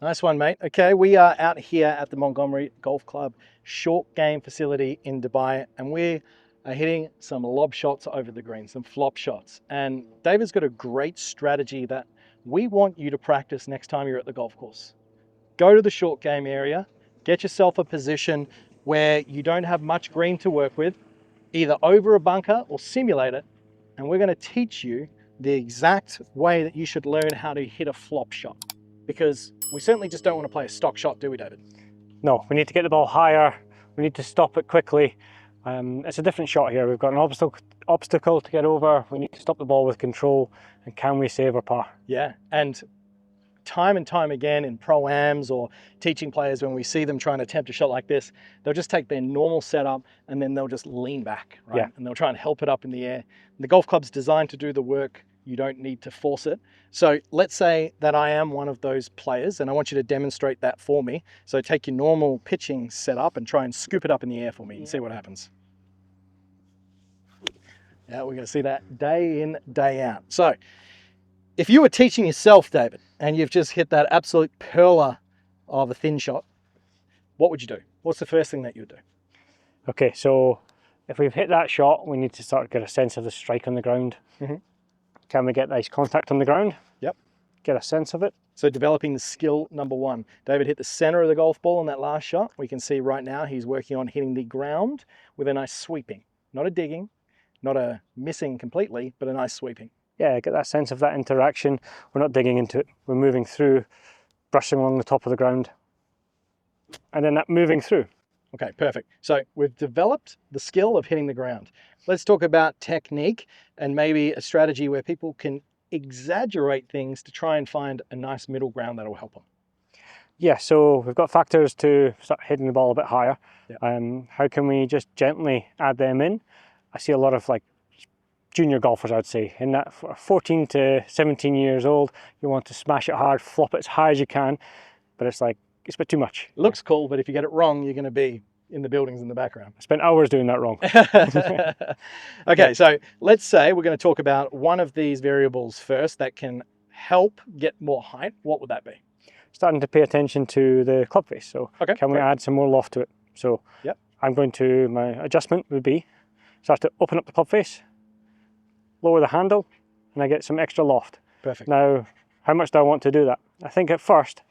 Nice one, mate. Okay, we are out here at the Montgomery Golf Club short game facility in Dubai, and we are hitting some lob shots over the green, some flop shots. And David's got a great strategy that we want you to practice next time you're at the golf course. Go to the short game area, get yourself a position where you don't have much green to work with, either over a bunker or simulate it, and we're going to teach you the exact way that you should learn how to hit a flop shot. Because we certainly just don't want to play a stock shot, do we, David? No, we need to get the ball higher. We need to stop it quickly. It's a different shot here. We've got an obstacle to get over. We need to stop the ball with control. And can we save our par? Yeah, and time again in pro-ams or teaching players, when we see them trying to attempt a shot like this, they'll just take their normal setup and then they'll just lean back, right? Yeah. And they'll try and help it up in the air. And the golf club's designed to do the work. You don't need to force it. So let's say that I am one of those players and I want you to demonstrate that for me. So take your normal pitching setup and try and scoop it up in the air for me and see what happens. Yeah, we're going to see that day in, day out. So if you were teaching yourself, David, and you've just hit that absolute perler of a thin shot, what would you do? What's the first thing that you would do? Okay, so if we've hit that shot, we need to start to get a sense of the strike on the ground. Mm-hmm. Can we get nice contact on the ground? Yep. Get a sense of it. So developing the skill number one. David hit the center of the golf ball on that last shot. We can see right now he's working on hitting the ground with a nice sweeping. Not a digging, not a missing completely, but a nice sweeping. Yeah, get that sense of that interaction. We're not digging into it. We're moving through, brushing along the top of the ground, and then that moving through. Okay, perfect. So we've developed the skill of hitting the ground. Let's talk about technique and maybe a strategy where people can exaggerate things to try and find a nice middle ground that will help them. Yeah, so we've got factors to start hitting the ball a bit higher. Yeah. How can we just gently add them in? I see a lot of junior golfers, I'd say, in that 14 to 17 years old, you want to smash it hard, flop it as high as you can, but it's a bit too much. It looks cool, but if you get it wrong, you're going to be in the buildings in the background. I spent hours doing that wrong. Okay, so let's say we're going to talk about one of these variables first that can help get more height. What would that be? Starting to pay attention to the club face. So can we add some more loft to it? So yep. My adjustment would be, start to open up the club face, lower the handle, and I get some extra loft. Perfect. Now, how much do I want to do that? I think at first,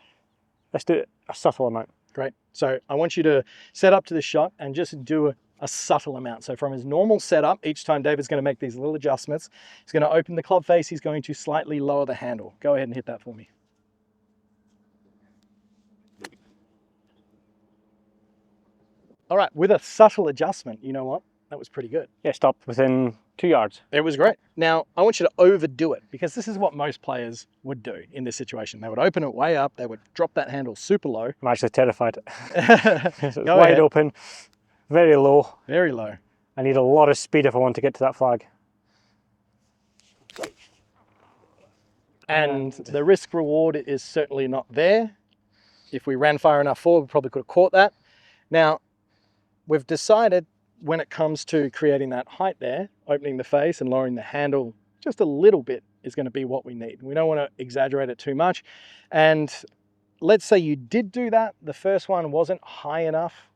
let's do a subtle amount. Great. So I want you to set up to the shot and just do a subtle amount. So from his normal setup, each time David's going to make these little adjustments, he's going to open the club face, he's going to slightly lower the handle. Go ahead and hit that for me. All right, with a subtle adjustment, you know what? That was pretty good. Yeah, stopped within 2 yards. It was great. Now, I want you to overdo it because this is what most players would do in this situation. They would open it way up, they would drop that handle super low. I'm actually terrified. It's Go wide ahead. open, very low. Very low. I need a lot of speed if I want to get to that flag. And the risk reward is certainly not there. If we ran far enough forward, we probably could have caught that. Now, we've decided when it comes to creating that height there, opening the face and lowering the handle just a little bit is going to be what we need. We don't want to exaggerate it too much. And let's say you did do that. The first one wasn't high enough.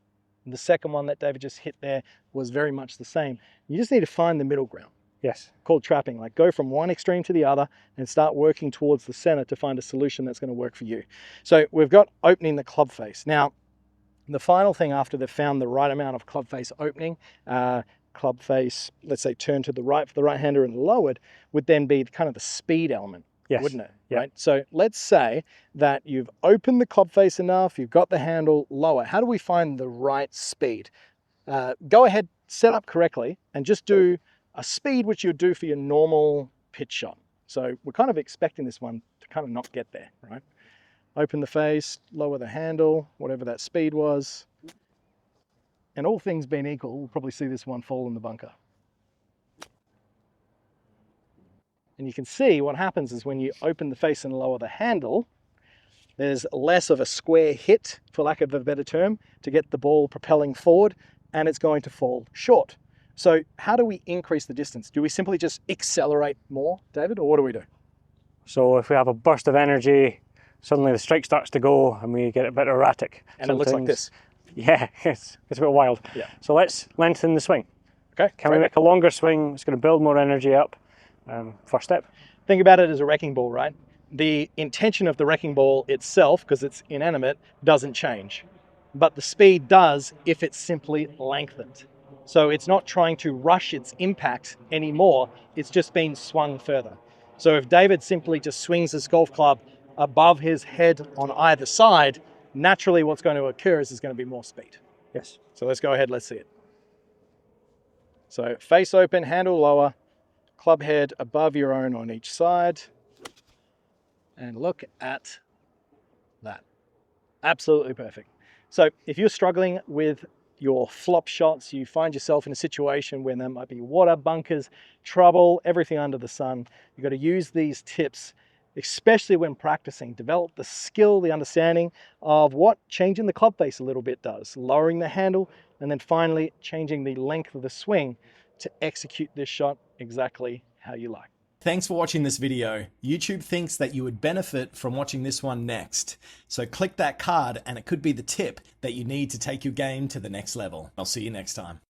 The second one that David just hit there was very much the same. You just need to find the middle ground. Yes. Called trapping. Like go from one extreme to the other and start working towards the center to find a solution that's going to work for you. So we've got opening the club face. Now, the final thing after they've found the right amount of club face opening, club face, let's say turn to the right for the right hander and lowered, would then be kind of the speed element, yes. Wouldn't it? Yeah. Right. So let's say that you've opened the club face enough, you've got the handle lower. How do we find the right speed? Go ahead, set up correctly, and just do a speed which you would do for your normal pitch shot. So we're kind of expecting this one to kind of not get there, right? Open the face, lower the handle, whatever that speed was. And all things being equal, we'll probably see this one fall in the bunker. And you can see what happens is when you open the face and lower the handle, there's less of a square hit, for lack of a better term, to get the ball propelling forward, and it's going to fall short. So how do we increase the distance? Do we simply just accelerate more, David, or what do we do? So if we have a burst of energy, suddenly the strike starts to go and we get a bit erratic. And it looks like this. Yeah, it's a bit wild. Yeah. So let's lengthen the swing. Okay. Can we make a longer swing? It's going to build more energy up. First step. Think about it as a wrecking ball, right? The intention of the wrecking ball itself, because it's inanimate, doesn't change. But the speed does if it's simply lengthened. So it's not trying to rush its impact anymore, it's just been swung further. So if David simply just swings his golf club above his head on either side, naturally what's going to occur is there's going to be more speed. Yes. So let's go ahead, let's see it. So face open, handle lower, club head above your own on each side. And look at that. Absolutely perfect. So if you're struggling with your flop shots, you find yourself in a situation where there might be water, bunkers, trouble, everything under the sun, you've got to use these tips, especially when practicing. Develop the skill, the understanding of what changing the club face a little bit does, lowering the handle, and then finally changing the length of the swing to execute this shot exactly how you like. Thanks for watching this video. YouTube thinks that you would benefit from watching this one next. So click that card and it could be the tip that you need to take your game to the next level. I'll see you next time.